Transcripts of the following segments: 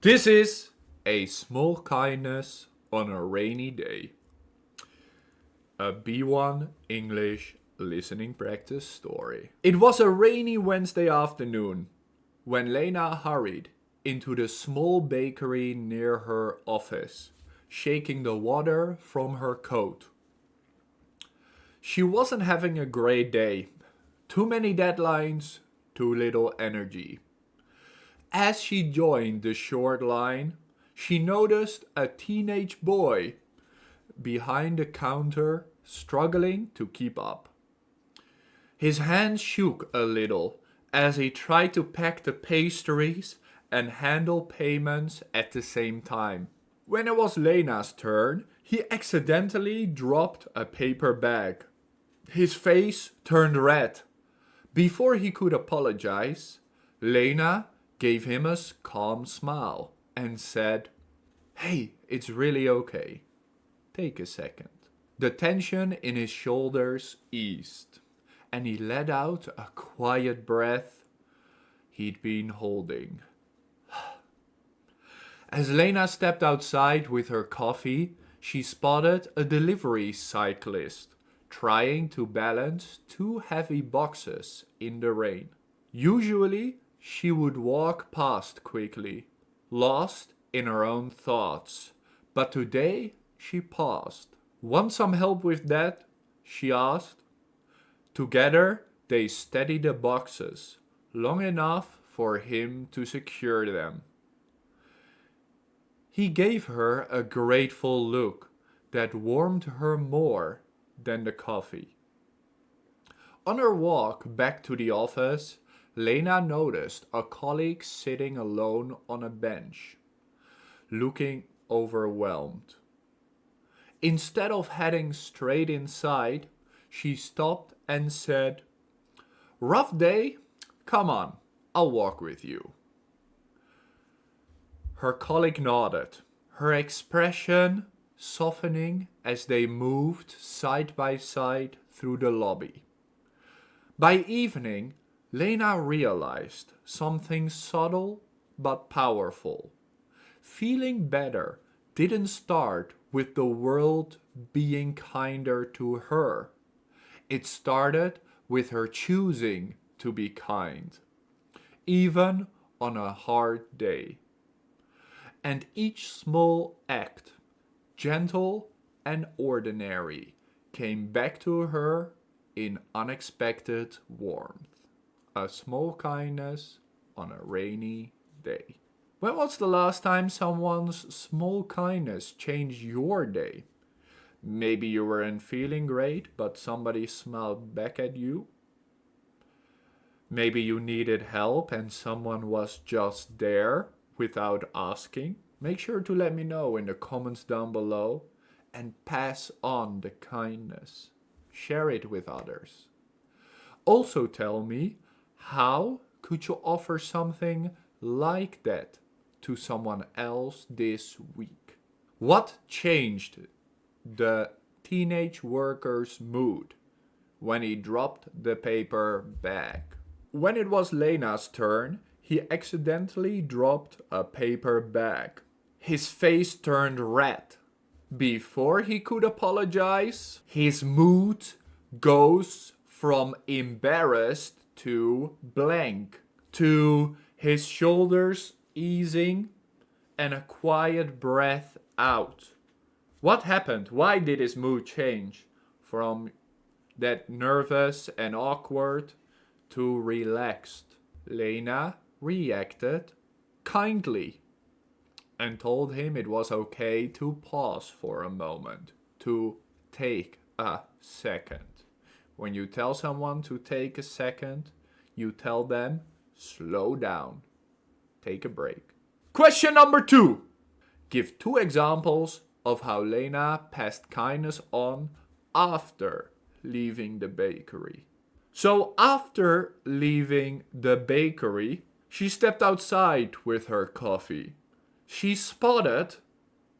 This is a small kindness on a rainy day. A B1 English listening practice story. It was a rainy Wednesday afternoon when Lena hurried into the small bakery near her office, shaking the water from her coat. She wasn't having a great day. Too many deadlines, too little energy. As she joined the short line, she noticed a teenage boy behind the counter struggling to keep up. His hands shook a little as he tried to pack the pastries and handle payments at the same time. When it was Lena's turn, he accidentally dropped a paper bag. His face turned red. Before he could apologize, Lena gave him a calm smile and said, "Hey, it's really okay. Take a second." The tension in his shoulders eased, and he let out a quiet breath he'd been holding. As Lena stepped outside with her coffee, she spotted a delivery cyclist trying to balance two heavy boxes in the rain. Usually, she would walk past quickly, lost in her own thoughts, but today she paused. "Want some help with that?" she asked. Together, they steadied the boxes long enough for him to secure them. He gave her a grateful look that warmed her more than the coffee. On her walk back to the office, Lena noticed a colleague sitting alone on a bench, looking overwhelmed. Instead of heading straight inside, she stopped and said, "Rough day? Come on, I'll walk with you." Her colleague nodded, her expression softening as they moved side by side through the lobby. By evening, Lena realized something subtle but powerful. Feeling better didn't start with the world being kinder to her. It started with her choosing to be kind, even on a hard day. And each small act, gentle and ordinary, came back to her in unexpected warmth. A small kindness on a rainy day. When was the last time someone's small kindness changed your day? Maybe you weren't feeling great, but somebody smiled back at you. Maybe you needed help and someone was just there without asking. Make sure to let me know in the comments down below and pass on the kindness. Share it with others. Also tell me, how could you offer something like that to someone else this week? What changed the teenage worker's mood when he dropped the paper bag? When it was Lena's turn, he accidentally dropped a paper bag. His face turned red. Before he could apologize, his mood goes from embarrassed to blank, to his shoulders easing and a quiet breath out. What happened? Why did his mood change from that nervous and awkward to relaxed? Lena reacted kindly and told him it was okay to pause for a moment, to take a second. When you tell someone to take a second, you tell them, slow down, take a break. Question number 2. Give 2 examples of how Lena passed kindness on after leaving the bakery. So after leaving the bakery, she stepped outside with her coffee. She spotted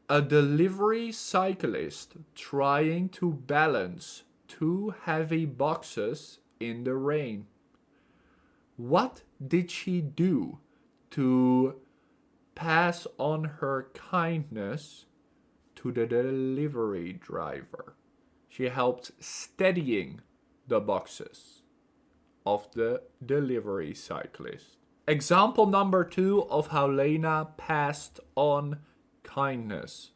a delivery cyclist trying to balance 2 heavy boxes in the rain. What did she do to pass on her kindness to the delivery driver. She helped steadying the boxes of the delivery cyclist. Example number 2 of how Lena passed on kindness.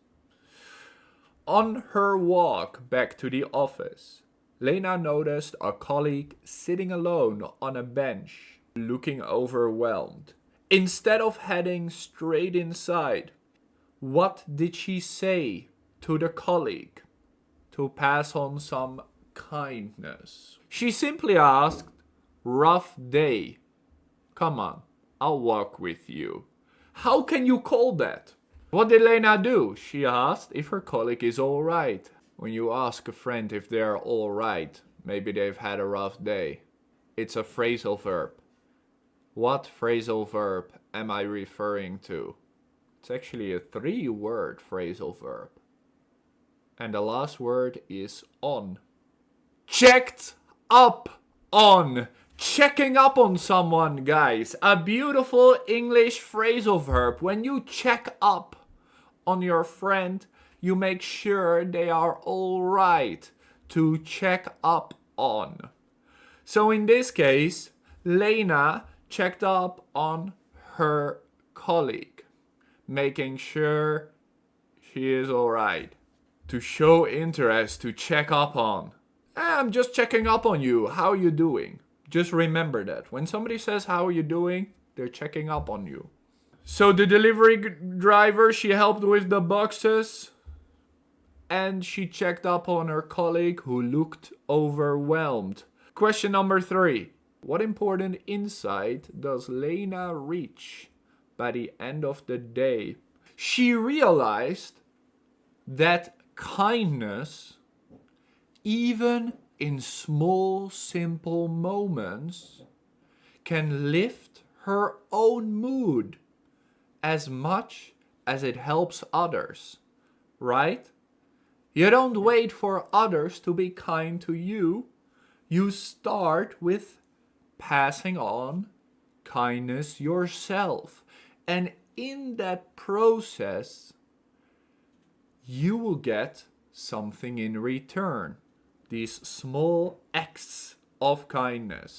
On her walk back to the office, Lena noticed a colleague sitting alone on a bench, looking overwhelmed. Instead of heading straight inside, what did she say to the colleague to pass on some kindness? She simply asked, "Rough day. Come on, I'll walk with you." How can you call that? What did Lena do? She asked if her colleague is alright. When you ask a friend if they're alright, maybe they've had a rough day. It's a phrasal verb. What phrasal verb am I referring to? It's actually a 3-word phrasal verb. And the last word is on. Checked up on. Checking up on someone, guys. A beautiful English phrasal verb. When you check up on your friend, you make sure they are all right. To check up on. So in this case, Lena checked up on her colleague, making sure she is all right. To show interest, to check up on. I'm just checking up on you. How are you doing? Just remember that. When somebody says, "How are you doing?" they're checking up on you. So the delivery driver, she helped with the boxes. And she checked up on her colleague who looked overwhelmed. Question number 3. What important insight does Lena reach by the end of the day? She realized that kindness, even in small, simple moments, can lift her own mood as much as it helps others, right? You don't wait for others to be kind to you. You start with passing on kindness yourself. And in that process, you will get something in return. These small acts of kindness.